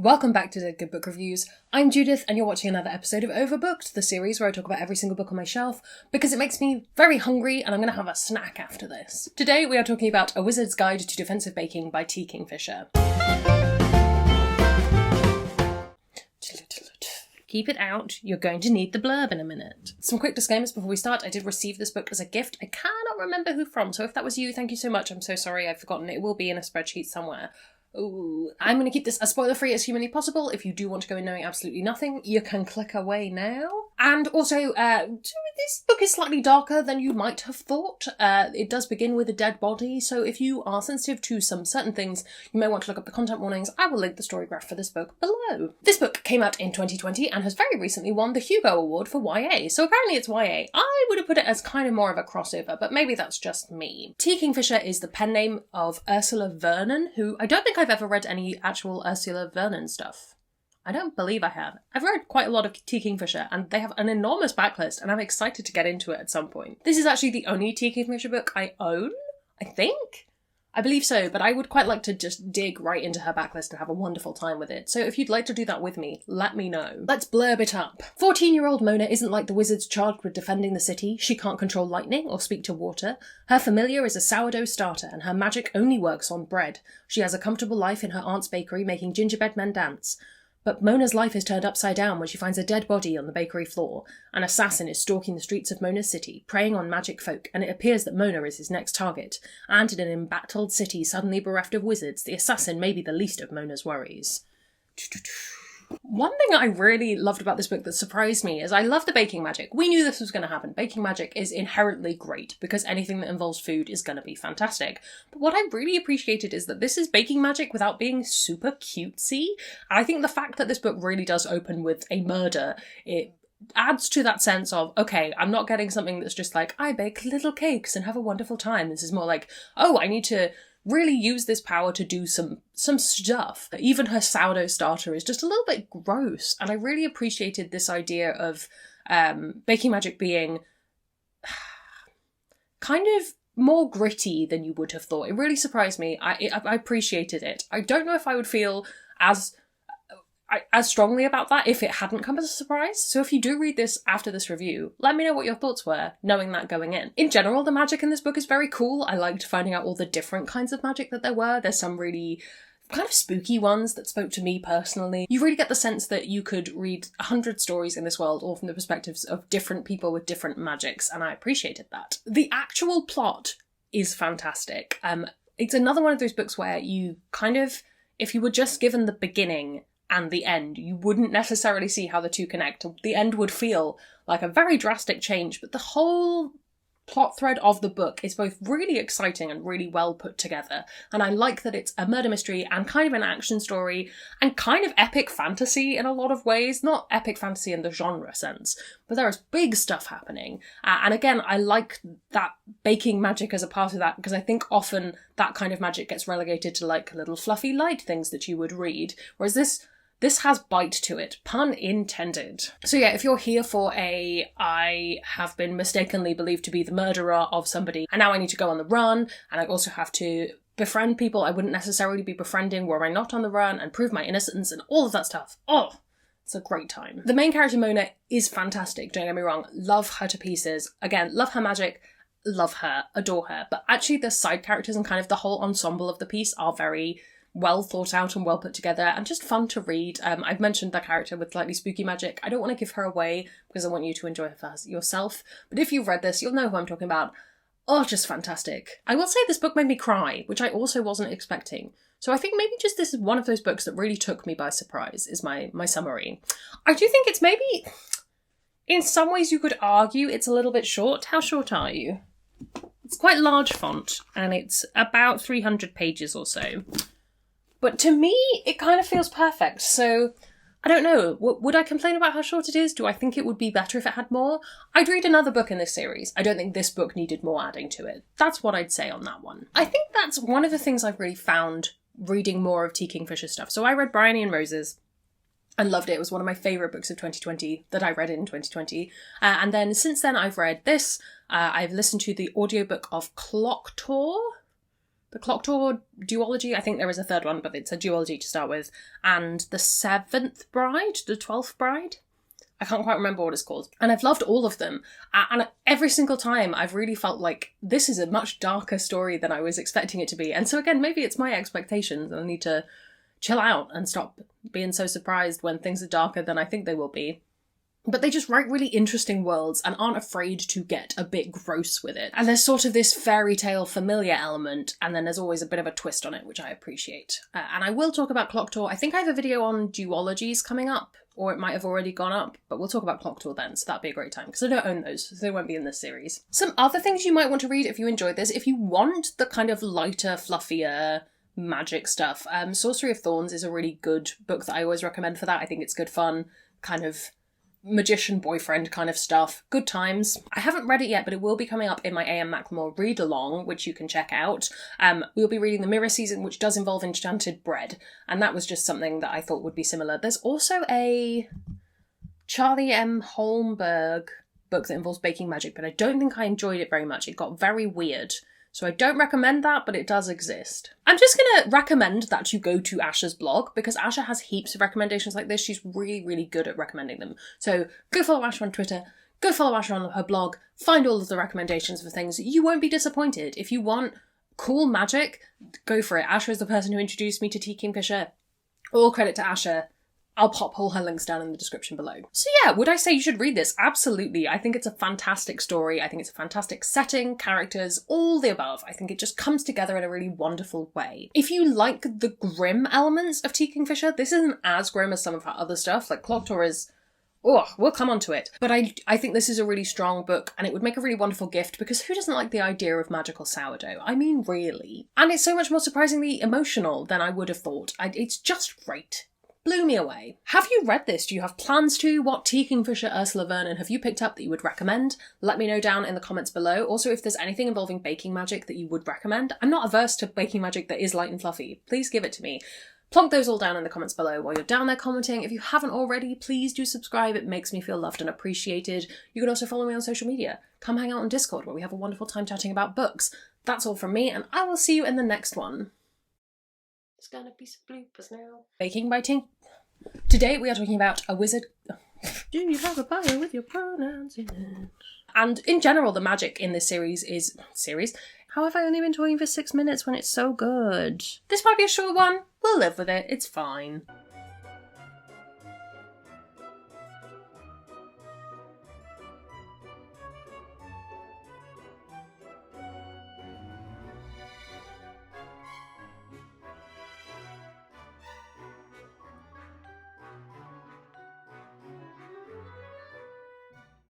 Welcome back to Dead Good Book Reviews. I'm Judith and you're watching another episode of Overbooked, the series where I talk about every single book on my shelf because it makes me very hungry and I'm going to have a snack after this. Today we are talking about A Wizard's Guide to Defensive Baking by Kingfisher. Keep it out, you're going to need the blurb in a minute. Some quick disclaimers before we start. I did receive this book as a gift. I cannot remember who from, so if that was you, thank you so much. I'm so sorry, I've forgotten. It will be in a spreadsheet somewhere. Ooh. I'm going to keep this as spoiler-free as humanly possible. If you do want to go in knowing absolutely nothing, you can click away now. And also, this book is slightly darker than you might have thought. It does begin with a dead body, so if you are sensitive to some certain things, you may want to look up the content warnings. I will link the story graph for this book below. This book came out in 2020 and has very recently won the Hugo Award for YA, so apparently it's YA. I would have put it as kind of more of a crossover, but maybe that's just me. Kingfisher is the pen name of Ursula Vernon, who I don't think I've ever read any actual Ursula Vernon stuff. I don't believe I have. I've read quite a lot of Kingfisher and they have an enormous backlist and I'm excited to get into it at some point. This is actually the only Kingfisher book I own, I think? I believe so, but I would quite like to just dig right into her backlist and have a wonderful time with it. So if you'd like to do that with me, let me know. Let's blurb it up. 14-year-old Mona isn't like the wizards charged with defending the city. She can't control lightning or speak to water. Her familiar is a sourdough starter and her magic only works on bread. She has a comfortable life in her aunt's bakery making gingerbread men dance. But Mona's life is turned upside down when she finds a dead body on the bakery floor. An assassin is stalking the streets of Mona's city, preying on magic folk, and it appears that Mona is his next target. And in an embattled city suddenly bereft of wizards, the assassin may be the least of Mona's worries. One thing I really loved about this book that surprised me is I love the baking magic. We knew this was going to happen. Baking magic is inherently great because anything that involves food is going to be fantastic. But what I really appreciated is that this is baking magic without being super cutesy. And I think the fact that this book really does open with a murder, it adds to that sense of, okay, I'm not getting something that's just like, I bake little cakes and have a wonderful time. This is more like, oh, I need to really use this power to do some stuff. Even her sourdough starter is just a little bit gross, and I really appreciated this idea of baking magic being kind of more gritty than you would have thought. It really surprised me. I appreciated it. I don't know if I would feel as strongly about that if it hadn't come as a surprise. So if you do read this after this review, let me know what your thoughts were, knowing that going in. In general, the magic in this book is very cool. I liked finding out all the different kinds of magic that there were. There's some really kind of spooky ones that spoke to me personally. You really get the sense that you could read 100 stories in this world, all from the perspectives of different people with different magics, and I appreciated that. The actual plot is fantastic. It's another one of those books where you kind of, if you were just given the beginning and the end, you wouldn't necessarily see how the two connect. The end would feel like a very drastic change, but the whole plot thread of the book is both really exciting and really well put together. And I like that it's a murder mystery and kind of an action story and kind of epic fantasy in a lot of ways. Not epic fantasy in the genre sense, but there is big stuff happening. And again, I like that baking magic as a part of that because I think often that kind of magic gets relegated to like little fluffy light things that you would read, whereas this has bite to it, pun intended. So yeah, if you're here for I have been mistakenly believed to be the murderer of somebody, and now I need to go on the run, and I also have to befriend people I wouldn't necessarily be befriending were I not on the run, and prove my innocence, and all of that stuff. Oh, it's a great time. The main character, Mona, is fantastic, don't get me wrong. Love her to pieces. Again, love her magic, love her, adore her. But actually the side characters and kind of the whole ensemble of the piece are very well thought out and well put together and just fun to read. I've mentioned the character with slightly spooky magic. I don't want to give her away because I want you to enjoy her yourself. But if you've read this, you'll know who I'm talking about. Oh, just fantastic. I will say this book made me cry, which I also wasn't expecting. So I think maybe just this is one of those books that really took me by surprise, is my summary. I do think it's maybe, in some ways you could argue it's a little bit short. How short are you? It's quite large font and it's about 300 pages or so. But to me, it kind of feels perfect, so I don't know. Would I complain about how short it is? Do I think it would be better if it had more? I'd read another book in this series. I don't think this book needed more adding to it. That's what I'd say on that one. I think that's one of the things I've really found reading more of Kingfisher stuff. So I read Bryony and Roses and loved it. It was one of my favourite books of 2020 that I read in 2020. And then since then I've read this. I've listened to the audiobook of Clock Tour. the Clock Tower duology. I think there is a third one, but it's a duology to start with. And the 7th Bride, the 12th Bride. I can't quite remember what it's called. And I've loved all of them. And every single time I've really felt like this is a much darker story than I was expecting it to be. And so again, maybe it's my expectations and I need to chill out and stop being so surprised when things are darker than I think they will be. But they just write really interesting worlds and aren't afraid to get a bit gross with it. And there's sort of this fairy tale familiar element, and then there's always a bit of a twist on it, which I appreciate. And I will talk about Clock Tower. I think I have a video on duologies coming up, or it might have already gone up, but we'll talk about Clock Tower then, so that'd be a great time, because I don't own those, so they won't be in this series. Some other things you might want to read if you enjoyed this, if you want the kind of lighter, fluffier magic stuff, Sorcery of Thorns is a really good book that I always recommend for that. I think it's good fun, kind of magician boyfriend kind of stuff. Good times. I haven't read it yet, but it will be coming up in my A.M. Macklemore read-along, which you can check out. We'll be reading the Mirror season, which does involve enchanted bread, and that was just something that I thought would be similar. There's also a Charlie M. Holmberg book that involves baking magic, but I don't think I enjoyed it very much. It got very weird. So I don't recommend that, but it does exist. I'm just going to recommend that you go to Asha's blog, because Asha has heaps of recommendations like this. She's really, really good at recommending them. So go follow Asha on Twitter, go follow Asha on her blog, find all of the recommendations for things. You won't be disappointed. If you want cool magic, go for it. Asha is the person who introduced me to Kingfisher. All credit to Asha. I'll pop all her links down in the description below. So yeah, would I say you should read this? Absolutely. I think it's a fantastic story. I think it's a fantastic setting, characters, all the above. I think it just comes together in a really wonderful way. If you like the grim elements of T. Kingfisher, this isn't as grim as some of her other stuff. Like Clock Tower is... oh, we'll come on to it. But I think this is a really strong book, and it would make a really wonderful gift, because who doesn't like the idea of magical sourdough? I mean, really. And it's so much more surprisingly emotional than I would have thought. It's just great. Blew me away. Have you read this? Do you have plans to? What T. Kingfisher Ursula Vernon have you picked up that you would recommend? Let me know down in the comments below. Also, if there's anything involving baking magic that you would recommend. I'm not averse to baking magic that is light and fluffy. Please give it to me. Plonk those all down in the comments below while you're down there commenting. If you haven't already, please do subscribe. It makes me feel loved and appreciated. You can also follow me on social media. Come hang out on Discord, where we have a wonderful time chatting about books. That's all from me, and I will see you in the next one. There's gonna be some bloopers now. Baking by Tink. Today we are talking about a wizard. Do you have a bio with your pronouns in it? And in general, the magic in this series is... How have I only been talking for 6 minutes when it's so good? This might be a short one. We'll live with it. It's fine.